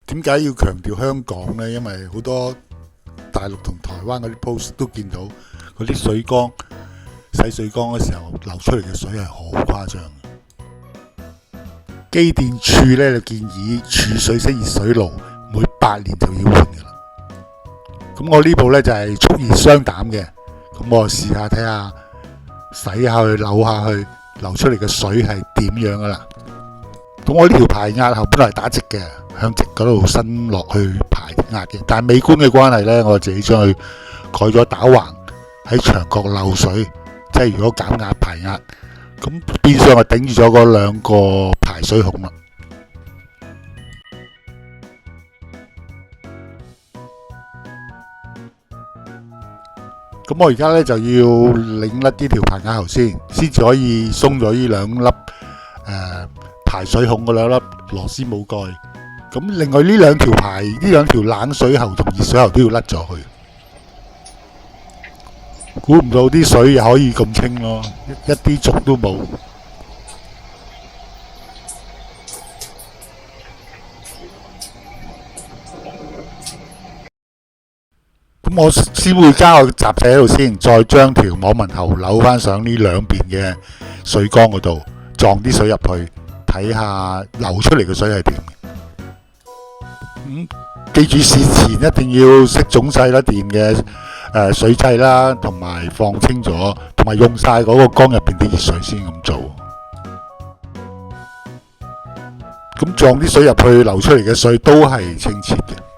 點解要強調香港呢？因為好多大陸同台灣嗰啲 post 都見到嗰啲水缸洗水缸嘅時候流出嚟嘅水係好誇張嘅。機電處咧就建議儲水式熱水爐每8年就要換嘅啦。咁我呢部咧就係速熱雙膽嘅，咁我試下睇下洗下去扭下去流出嚟嘅水係點樣噶啦。咁我呢條排壓後本來係打直嘅，向直嗰度伸落去排壓嘅，但係美觀嘅關係呢，我自己將佢改咗打橫喺牆角漏水，即係如果減壓排壓，咁變相係頂住咗嗰兩個排水孔啦。咁我而家呢就要擰甩呢條排壓喉先至可以鬆咗呢兩粒排水孔嗰兩粒螺絲帽蓋。咁另外呢兩條冷水喉同熱水喉都要甩咗去。估唔到啲水又可以咁清咯，一啲濁都冇。咁我先會加個閘仔喺度先，再將條網紋喉扭翻上呢兩邊嘅水缸嗰度，撞啲水入去，睇下流出嚟嘅水係點。記住事前一定要熄總掣啦，電嘅水掣啦，同埋放清咗，同埋用晒嗰個缸入邊啲熱水先咁做。咁撞啲水入去，流出嚟嘅水都係清澈嘅。